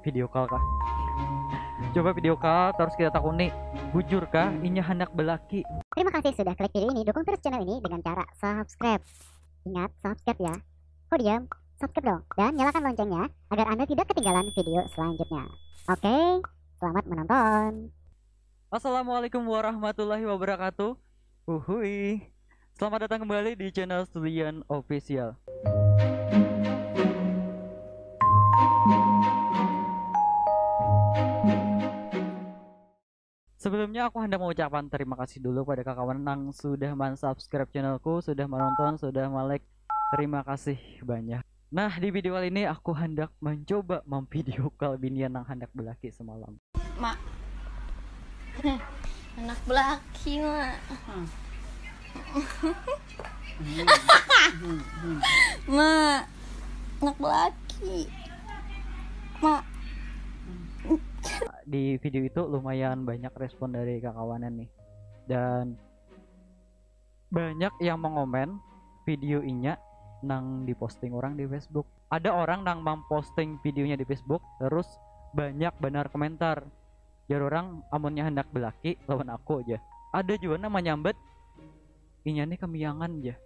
Video call kah? Coba video call terus kita takuni, bujur kah inya hendak belaki? Terima kasih sudah klik video ini. Dukung terus channel ini dengan cara subscribe. Ingat, subscribe ya. Kok diam? Subscribe dong. Dan nyalakan loncengnya agar Anda tidak ketinggalan video selanjutnya. Oke, selamat menonton. Assalamualaikum warahmatullahi wabarakatuh. Uhui. Selamat datang kembali di channel Studian Official. Sebelumnya aku hendak mengucapkan terima kasih dulu pada kawan yang sudah subscribe channelku, sudah menonton, sudah like. Terima kasih banyak. Nah, di video kali ini aku hendak mencoba memvideo call binian yang hendak belaki semalam. Mak, anak belaki mak. Mak, anak belaki. Mak. Di video itu lumayan banyak respon dari kawan nih, dan banyak yang mengomen video inya nang diposting orang di Facebook. Ada orang nang memposting videonya di Facebook, terus banyak benar komentar jar orang amunnya hendak belaki lawan aku aja. Ada juga nama nyambet inya nih kemiangan aja.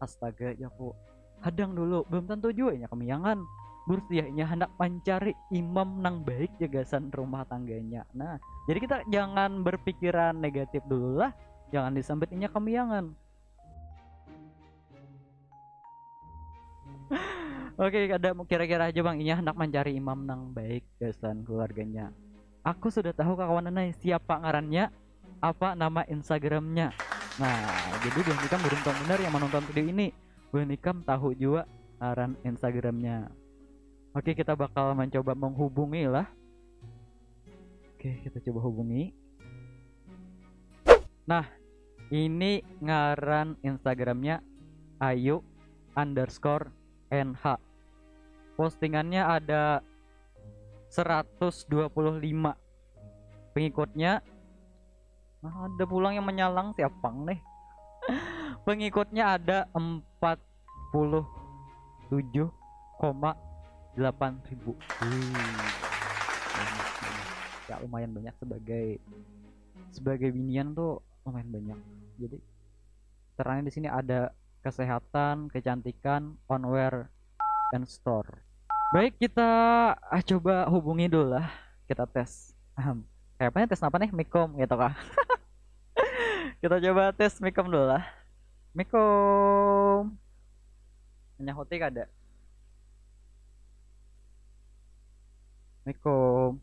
Astaga ya aku hadang dulu, belum tentu juga inya kemiangan. Bursiahnya hendak mencari imam nang baik jagasan rumah tangganya. Nah, jadi kita jangan berpikiran negatif dulu lah, jangan disambetinya kemiangan. Oke, ada kira-kira aja bang, inya hendak mencari imam nang baik jagasan keluarganya. Aku sudah tahu kawan siapa ngarannya, apa nama Instagramnya. Nah, jadi Bang Nikam beruntung benar yang menonton video ini. Bang Nikam tahu juga ngaran Instagramnya. Oke, kita bakal mencoba menghubungi lah. Oke, kita coba hubungi. Nah, ini ngaran Instagramnya ayu_nh. Postingannya ada 125 pengikutnya. Nah, ada pulang yang menyalang siapa nih. Pengikutnya ada 47,8.000. Ya lumayan banyak sebagai binian tuh lumayan banyak. Jadi terangnya di sini ada kesehatan, kecantikan, onwear, dan store. Baik, kita coba hubungi dulu lah. Kita tes. Kayaknya tes apa nih? Mikom gitu kah? Kita coba tes Mikom dulu lah. Mikom. Nyahuti kada? Mikom.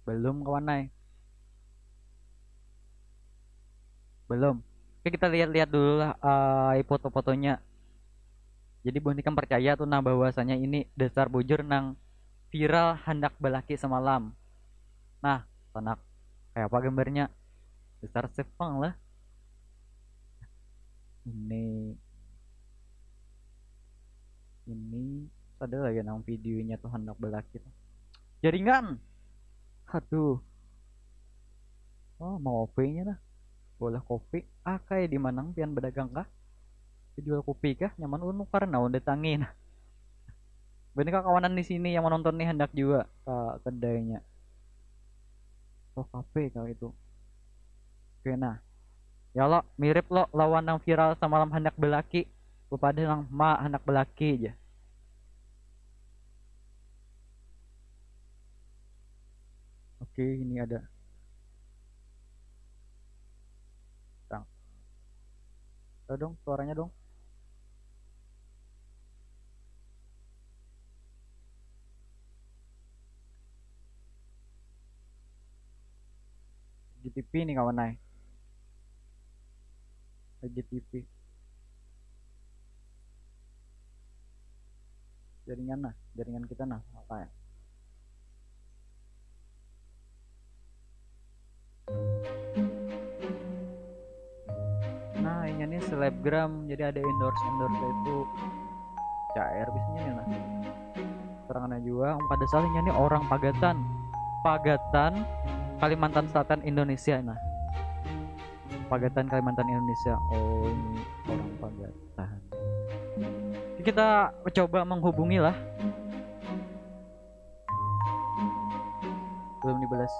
Belum kawan nai. Belum. Oke, kita lihat-lihat dulu lah foto-fotonya. Jadi Bu Nikam percaya tuh nah bahwasanya ini dasar bujur nang viral hendak belaki semalam. Nah, tonak kayak apa gambarnya? Dasar sepang lah. Ini ada lagi nang videonya tuh hendak belaki tuh. Jaringan. Aduh. Oh, mau kopinya lah. Boleh kopi. Kayak di mana pian berdagang kah? Jual kopi kah? Nyaman karena udah tangin. Banyak kawanan di sini yang menonton nih hendak juga ke kedainya. Oh, kafe kalau itu. Oke, nah. Ya lo mirip lo lawan yang viral semalam hendak belaki. Kepada yang hendak belaki aja. Oke, ini ada. Dong, suaranya dong. GTV nih kawan naik. GTV. Jaringan kita nah apa ya? Nah, ini nih selebgram, jadi ada endorse itu cair biasanya nih nah. Terangannya juga pada salingnya nih orang Pagatan Kalimantan Selatan Indonesia. Nah, Pagatan Kalimantan Indonesia. Oh, ini orang Pagatan. Kita coba menghubungi lah. belum dibalas.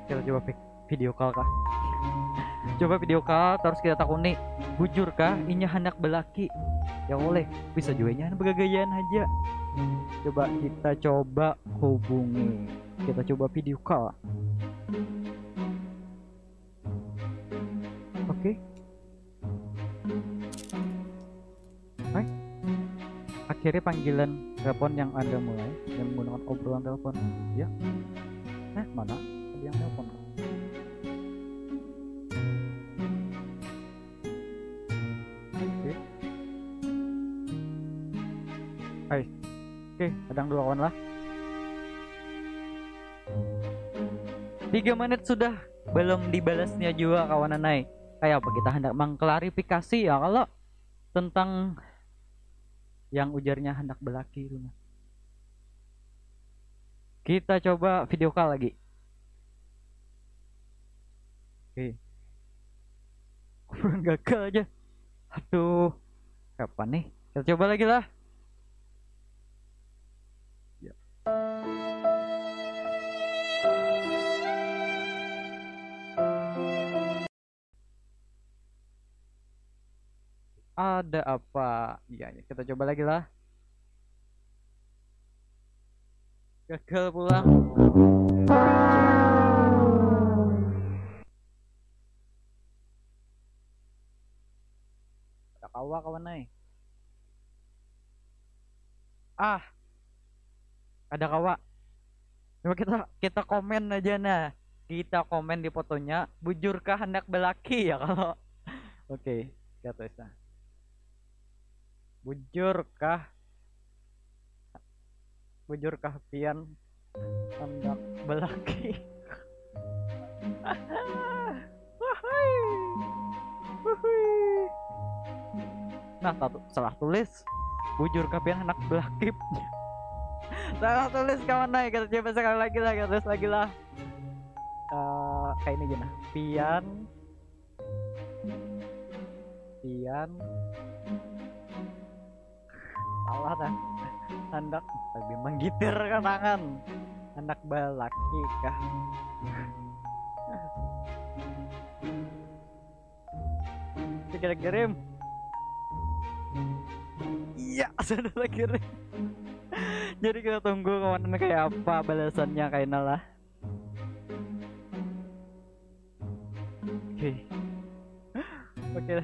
Kita coba video call kah? Coba video call terus kita takuni, bujur kah inya hendak belaki? Ya oleh, bisa juga inya begagayaan aja. Coba kita coba hubungi. Kita coba video call. Oke. Hai. Akhirnya panggilan telepon yang Anda mulai yang menggunakan obrolan telepon. Ya. Mana? Ada yang telepon. Oke. Hai. Oke, kadang dua kawan lah. 3 menit sudah belum dibalasnya juga kawanan naik. Kayak apa kita hendak mengklarifikasi ya kalau tentang yang ujarnya hendak belaki itu. Kita coba video call lagi. Oke. Kurang gagal aja. Aduh. Kapan nih? Kita coba lagi lah. Ya. Ada apa? Ya, kita coba lagi lah. Gagal pulang. Ada kawa kawan naik. Ada kawa. Coba kita komen aja nah. Kita komen di fotonya, bujurkah hendak belaki ya kalau. Oke, kita tulis nah. Bujurkah pian hendak belaki? Nah, salah tulis. Bujurkah pian hendak belaki? Salah tulis kawan naik. Kita coba sekali lagi lah. Kita tulis lagi lah. Kayak ini aja nah. Pian salah dah. Hendak tapi menggitir ke tangan. Hendak belaki kah? Kita kirim. Iya, sudah kirim. Jadi kita tunggu kawan kayak apa balasannya kayak lah. Oke,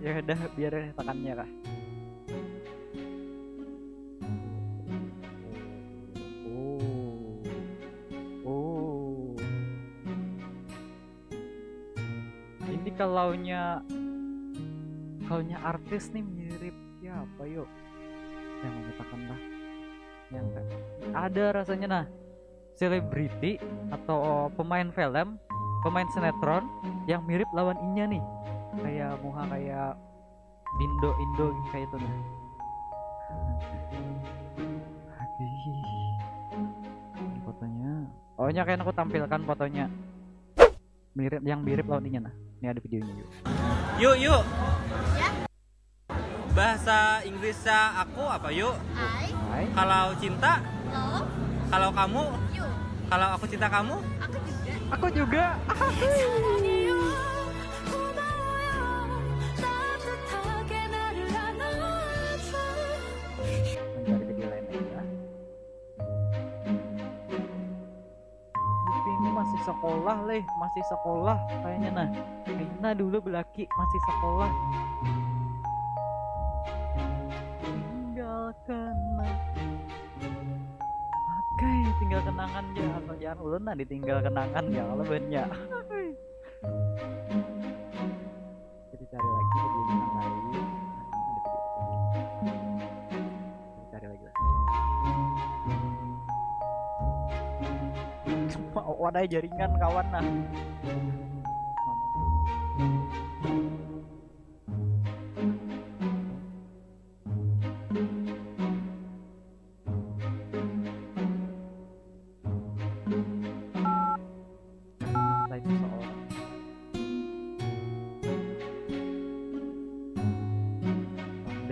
ya udah biar tekannya kah. Ini kalaunya artis nih mirip siapa yuk? Yang menyatakan lah. Yang ada rasanya nah, selebriti atau pemain film, pemain sinetron yang mirip lawan inya nih, kayak muka kayak Indo kayak itu nah. Ini fotonya. Oh nya kayak aku tampilkan fotonya. Mirip lawan inya nah. Ini ada videonya yuk. Yuk. Ya? Bahasa Inggrisnya aku apa yuk? Hai. Kalau cinta? Love. Kalau kamu? You. Kalau aku cinta kamu? Aku juga. Mencari video lain aja. Ini masih sekolah kayaknya nah. Rina dulu belaki masih sekolah. Tinggal kenangan ya atau jangan ulun nah ditinggal kenangan ya kalau banyak. Kita cari lagi video yang lain. Kita cari lagi lah. Oh, ada jaringan kawan nah.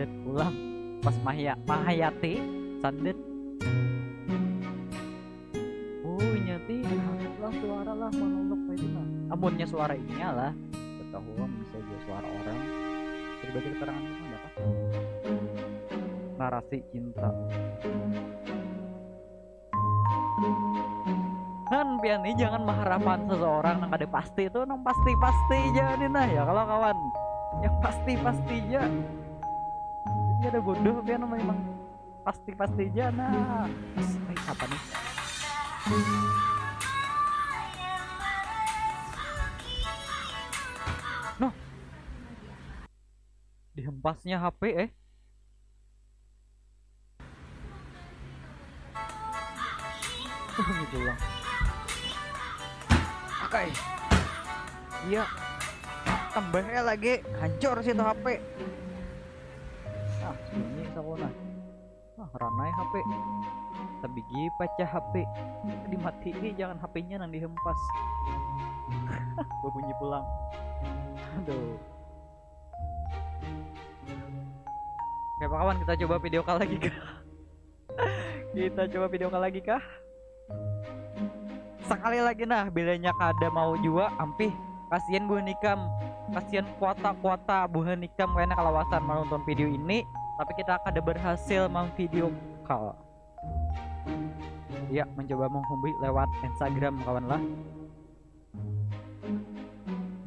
Pulang pas Mahayati sandet. Oh nyati suara lah monolog kayak gitu mah. Amunnya suara inya lah ketahuan bisa juga suara orang. Berbagi keterangan itu ada apa? Narasi cinta. Kan pian nih jangan mengharapan seseorang yang ada pasti itu nang pasti aja nih nah ya kalau kawan yang pasti aja. Jadi ada bodoh pian memang pasti aja nah. Apa nih? Noh, dihempasnya HP gitu lah. Oke. Iya. Tambahnya lagi hancur sih tuh HP. Ah, sunyi sakuna. Ah, ranai HP. Tabigi pecah HP. Dimatiin jangan HP-nya nang dihempas. Berbunyi pulang. Aduh. Oke, Pak kawan, kita coba video call lagi kah? Kita coba video call lagi kah? Sekali lagi nah, bilanya kada mau juga ampih. Kasihan Bu Nikam, kasihan kuota Bu Nikam karena kalawasan menonton video ini, tapi kita kada berhasil video call. Ya, mencoba menghubungi lewat Instagram kawan lah.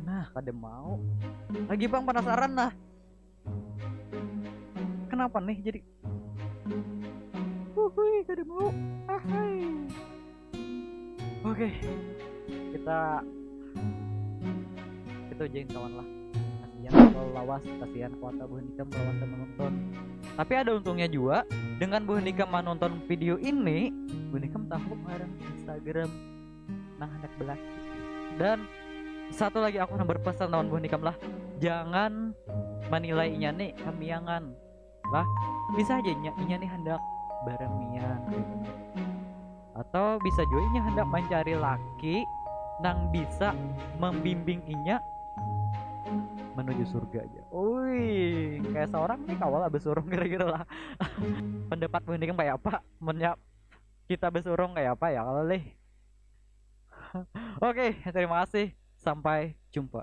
Nah, kada mau. Lagi Bang penasaran nah. Kenapa nih jadi? Kada mau. Oke. Kita ajain kawan lah. Kasihan kalau lawas, kasihan kuota Bu Nikam lawasan menonton. Tapi ada untungnya juga dengan Bu Nikam menonton video ini, Bu Nikam tahu ngarang Instagram nang hendak belaki. Dan satu lagi aku nak berpesan lawan Bu Nikam lah, jangan menilai inya nih kamiangan lah. Bisa aja inya nih hendak baremian gitu. Atau bisa juga inya hendak mencari laki nang bisa membimbing inya menuju surga aja. Wih, kayak seorang nih kawal abis urung kira-kira lah. Pendapat Bu Nikam kayak apa? Menyak kita besurung kayak apa ya kalau leh. Oke, terima kasih. Sampai jumpa.